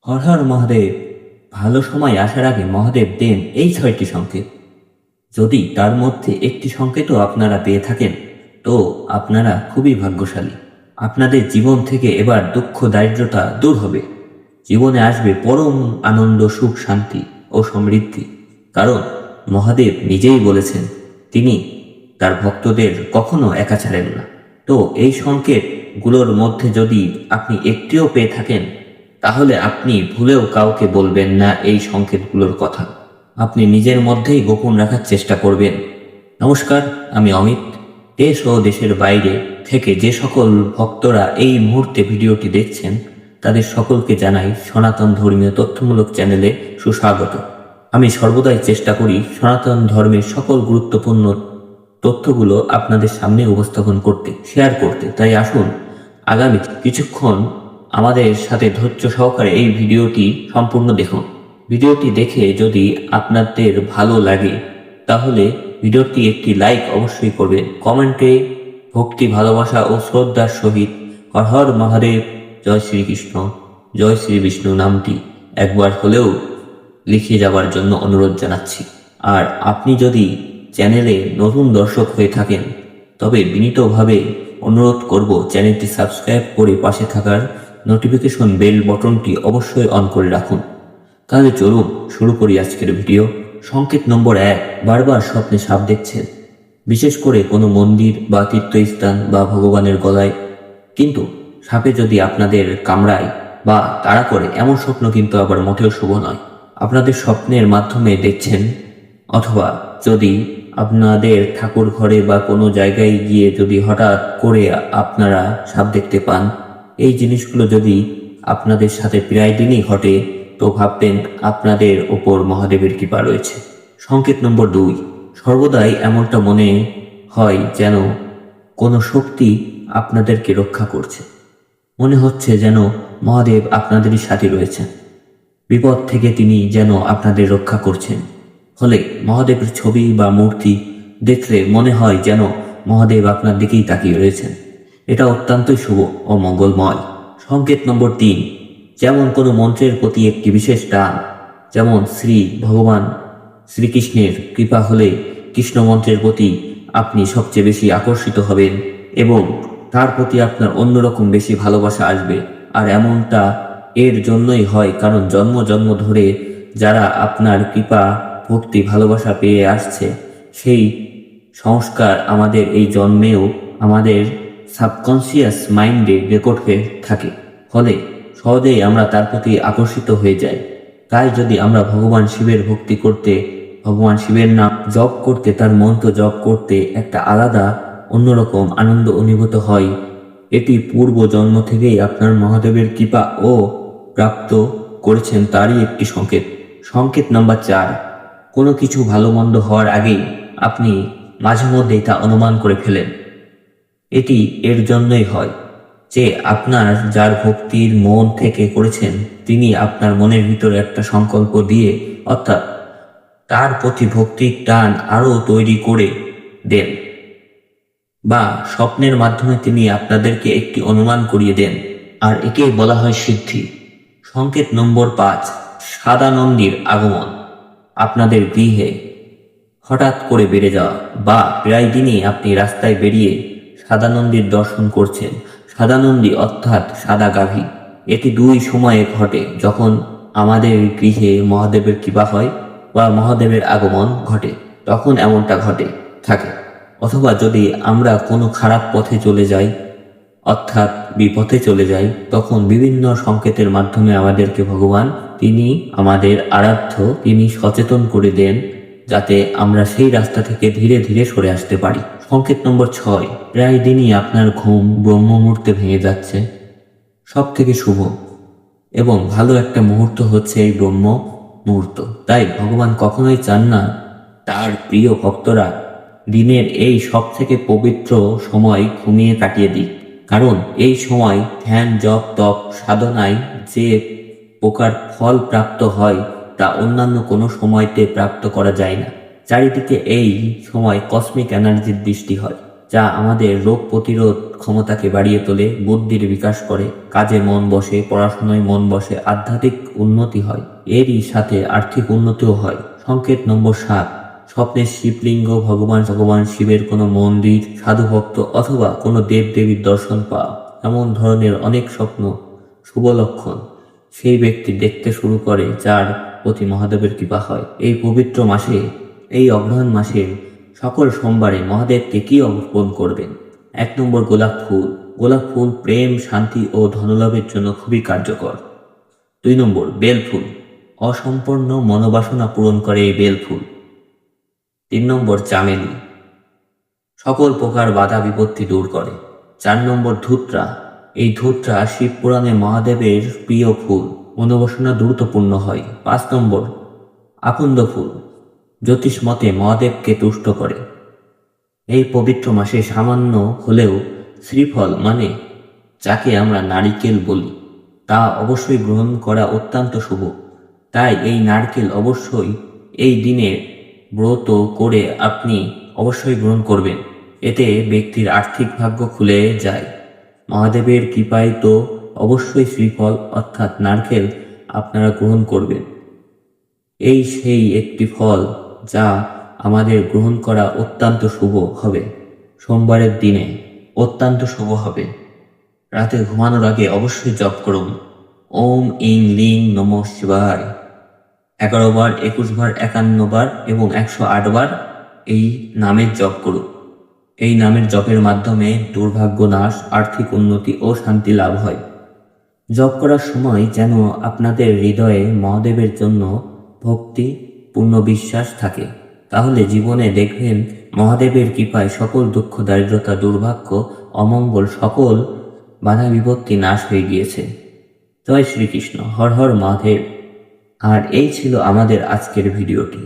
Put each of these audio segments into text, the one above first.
হর হর মহাদেব। ভালো সময় আসার আগে মহাদেব দেন এই 6টি সংকেত। যদি তার মধ্যে একটি সংকেতও আপনারা পেয়ে থাকেন তো আপনারা খুবই ভাগ্যশালী। আপনাদের জীবন থেকে এবার দুঃখ দারিদ্রতা দূর হবে। জীবনে আসবে পরম আনন্দ, সুখ, শান্তি ও সমৃদ্ধি। কারণ মহাদেব নিজেই বলেছেন তিনি তার ভক্তদের কখনো একা ছাড়েন না। তো এই সংকেতগুলোর মধ্যে যদি আপনি একটিও পেয়ে থাকেন তাহলে আপনি ভুলেও কাউকে বলবেন না এই সংকেতগুলোর কথা। আপনি নিজের মধ্যেই গোপন রাখার চেষ্টা করবেন। নমস্কার, আমি অমিত। দেশ ও দেশের বাইরে থেকে যে সকল ভক্তরা এই মুহূর্তে ভিডিওটি দেখছেন তাদের সকলকে জানাই সনাতন ধর্মীয় তথ্যমূলক চ্যানেলে সুস্বাগত। আমি সর্বদাই চেষ্টা করি সনাতন ধর্মের সকল গুরুত্বপূর্ণ তথ্যগুলো আপনাদের সামনে উপস্থাপন করতে, শেয়ার করতে। তাই আসুন আগামী কিছুক্ষণ আমাদের সাথে ধৈর্য সহকারে এই ভিডিওটি সম্পূর্ণ দেখুন। ভিডিওটি দেখে যদি আপনাদের ভালো লাগে তাহলে ভিডিওটি একটি লাইক অবশ্যই করবেন। কমেন্টে ভক্তি, ভালোবাসা ও শ্রদ্ধার সহিত হর হর মহাদেব, জয় শ্রীকৃষ্ণ, জয় শ্রী বিষ্ণু নামটি একবার হলেও লিখে যাওয়ার জন্য অনুরোধ জানাচ্ছি। আর আপনি যদি চ্যানেলে নতুন দর্শক হয়ে থাকেন তবে বিনীতভাবে অনুরোধ করব চ্যানেলটি সাবস্ক্রাইব করে পাশে থাকার নোটিফিকেশন বেল বটনটি অবশ্যই অন করে রাখুন। তাহলে চলুন শুরু করি আজকের ভিডিও। সংকেত নম্বর 1, বারবার স্বপ্নে সাপ দেখছেন, বিশেষ করে কোনো মন্দির বা তীর্থস্থান বা ভগবানের গলায়। কিন্তু সাপে যদি আপনাদের কামড়ায় বা তাড়া করে এমন স্বপ্ন কিন্তু আবার মোটেও শুভ নয়। আপনাদের স্বপ্নের মাধ্যমে দেখছেন, অথবা যদি আপনাদের ঠাকুর ঘরে বা কোনো জায়গায় গিয়ে যদি হঠাৎ করে আপনারা সাপ দেখতে পান, এই জিনিসগুলো যদি আপনাদের সাথে প্রায় দিনই ঘটে তো ভাববেন আপনাদের ওপর মহাদেবের কৃপা রয়েছে। সংকেত নম্বর 2, সর্বদাই এমনটা মনে হয় যেন কোনো শক্তি আপনাদেরকে রক্ষা করছে। মনে হচ্ছে যেন মহাদেব আপনাদেরই সাথে রয়েছেন। বিপদ থেকে তিনি যেন আপনাদের রক্ষা করছেন। ফলে মহাদেবের ছবি বা মূর্তি দেখলে মনে হয় যেন মহাদেব আপনার দিকেই তাকিয়ে রয়েছেন। এটা অত্যন্তই শুভ ও মঙ্গলময়। সংকেত নম্বর 3, যেমন কোনো মন্ত্রের প্রতি একটি বিশেষ টান। যেমন শ্রী ভগবান শ্রীকৃষ্ণের কৃপা হলে কৃষ্ণ মন্ত্রের প্রতি আপনি সবচেয়ে বেশি আকর্ষিত হবেন এবং তার প্রতি আপনার অন্যরকম বেশি ভালোবাসা আসবে। আর এমনটা এর জন্যই হয় কারণ জন্ম জন্ম ধরে যারা আপনার কৃপা, ভক্তি, ভালোবাসা পেয়ে আসছে সেই সংস্কার আমাদের এই জন্মেও আমাদের সাবকনসিয়াস মাইন্ডে রেকর্ড হয়ে থাকে। ফলে সহজেই আমরা তার প্রতি আকর্ষিত হয়ে যাই। তাই যদি আমরা ভগবান শিবের ভক্তি করতে, ভগবান শিবের নাম জপ করতে, তার মন্ত্র জপ করতে একটা আলাদা অন্যরকম আনন্দ অনুভূত হয়, এটি পূর্ব জন্ম থেকেই আপনার মহাদেবের কৃপা ও প্রাপ্ত করেছেন তারই একটি সংকেত। সংকেত নাম্বার 4, কোনো কিছু ভালো মন্দ হওয়ার আগেই আপনি মাঝে মধ্যেই তা অনুমান করে ফেলেন। এটি এর জন্যই হয় যে আপনার যার ভক্তির মন থেকে করেছেন তিনি আপনার মনের ভিতরে একটা সংকল্প দিয়ে, অর্থাৎ তার প্রতি ভক্তির টান আরও তৈরি করে দেন, বা স্বপ্নের মাধ্যমে তিনি আপনাদেরকে একটি অনুমান করিয়ে দেন। আর একেই বলা হয় সিদ্ধি। সংকেত নম্বর 5, সাদা নন্দীর আগমন। আপনাদের গৃহে হঠাৎ করে বেড়ে যাওয়া বা প্রায় দিনই আপনি রাস্তায় বেরিয়ে সাদা নন্দীর দর্শন করছেন। সাদা নন্দী অর্থাৎ সাদা গাভী। এটি 2 সময়ে ঘটে, যখন আমাদের গৃহে মহাদেবের কৃপা হয় বা মহাদেবের আগমন ঘটে তখন এমনটা ঘটে থাকে। অথবা যদি আমরা কোনো খারাপ পথে চলে যাই, অর্থাৎ বিপথে চলে যাই, তখন বিভিন্ন সংকেতের মাধ্যমে আমাদেরকে ভগবান, তিনি আমাদের আরাধ্য, তিনি সচেতন করে দেন যাতে আমরা সেই রাস্তা থেকে ধীরে ধীরে সরে আসতে পারি। সংকেত নম্বর 6, প্রায় দিনই আপনার ঘুম ব্রহ্ম মুহূর্তে ভেঙে যাচ্ছে। সব থেকে শুভ এবং ভালো একটা মুহূর্ত হচ্ছে এই ব্রহ্ম মুহূর্ত। তাই ভগবান কখনোই চান না তার প্রিয় ভক্তরা দিনের এই সব থেকে পবিত্র সময় ঘুমিয়ে কাটিয়ে দিক। কারণ এই সময় ধ্যান, জপ, তপ, সাধনায় যে প্রকার ফল প্রাপ্ত হয় তা অন্যান্য কোনো সময়তে প্রাপ্ত করা যায় না। চারিদিকে এই সময় কসমিক এনার্জির বৃষ্টি হয়। যা আমাদের রোগ প্রতিরোধ ক্ষমতাকে বাড়িয়ে তোলে, বুদ্ধির বিকাশ করে, কাজে মন বসে, পড়াশোনায় মন বসে, আধ্যাত্মিক উন্নতি হয়, এরই সাথে আর্থিক উন্নতিও হয়। সংকেত নম্বর 7, স্বপ্নের শিবলিঙ্গ, ভগবান শিবের কোনো মন্দির, সাধুভক্ত অথবা কোনো দেবদেবীর দর্শন পাওয়া, এমন ধরনের অনেক স্বপ্ন শুভ লক্ষণ সেই ব্যক্তি দেখতে শুরু করে যার প্রতি মহাদেবের কৃপা হয়। এই পবিত্র মাসে, এই অগ্রহায়ণ মাসে সকল সোমবারে মহাদেবকে কি অর্পণ করবেন? 1 নম্বর গোলাপ ফুল। গোলাপ ফুল প্রেম, শান্তি ও ধনলাভের জন্য খুবই কার্যকর। 2 নম্বর বেল ফুল। অসম্পূর্ণ মনোবাসনা পূরণ করে এই বেল ফুল। 3 নম্বর চামেলি। সকল প্রকার বাধা বিপত্তি দূর করে। 4 নম্বর ধূত্রা। এই ধূত্রা শিব পুরাণে মহাদেবের প্রিয় ফুল, মনোবাসনা দ্রুতপূর্ণ হয়। 5 নম্বর আকন্দ ফুল। জ্যোতিষ মতে মহাদেবকে তুষ্ট করে। এই পবিত্র মাসে সামান্য হলেও শ্রীফল মানে যাকে আমরা নারিকেল বলি, তা অবশ্যই গ্রহণ করা অত্যন্ত শুভ। তাই এই নারকেল অবশ্যই এই দিনে ব্রত করে আপনি অবশ্যই গ্রহণ করবেন। এতে ব্যক্তির আর্থিক ভাগ্য খুলে যায়। মহাদেবের কৃপায় তো অবশ্যই শ্রীফল অর্থাৎ নারকেল আপনারা গ্রহণ করবেন। এই সেই একটি ফল যা আমাদের গ্রহণ করা অত্যন্ত শুভ হবে। সোমবারের দিনে অত্যন্ত শুভ হবে। রাতে ঘুমানোর আগে অবশ্যই জপ করুন ওম ইং লিং নমঃ শিবায় 11 বার, 21 বার, 51 বার এবং 108 বার এই নামের জপ করুন। এই নামের জপের মাধ্যমে দুর্ভাগ্য নাশ, আর্থিক উন্নতি ও শান্তি লাভ হয়। জপ করার সময় যেন আপনাদের হৃদয়ে মহাদেবের জন্য ভক্তি, পূর্ণ বিশ্বাস থাকে, তাহলে জীবনে দেখবেন মহাদেবের কৃপায় সকল দুঃখ, দারিদ্রতা, দুর্ভাগ্য, অমঙ্গল, সকল বাধা বিপত্তি নাশ হয়ে গিয়েছে। জয় শ্রীকৃষ্ণ, হর হর মহাদেব। আর এই ছিল আমাদের আজকের ভিডিওটি।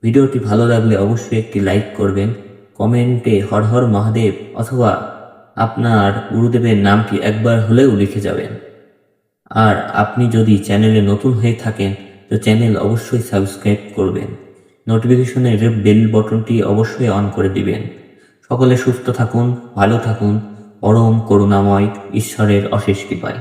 ভিডিওটি ভালো লাগলে অবশ্যই একটি লাইক করবেন, কমেন্টে হর হর মহাদেব অথবা আপনার গুরুদেবের নামটি একবার হলেও লিখে যাবেন। আর আপনি যদি চ্যানেলে নতুন হয়ে থাকেন তো চ্যানেল অবশ্যই সাবস্ক্রাইব করবেন, নোটিফিকেশনের বেল বটনটি অবশ্যই অন করে দিবেন। সকলে সুস্থ থাকুন, ভালো থাকুন, পরম করুণাময় ঈশ্বরের অশেষ কৃপায়।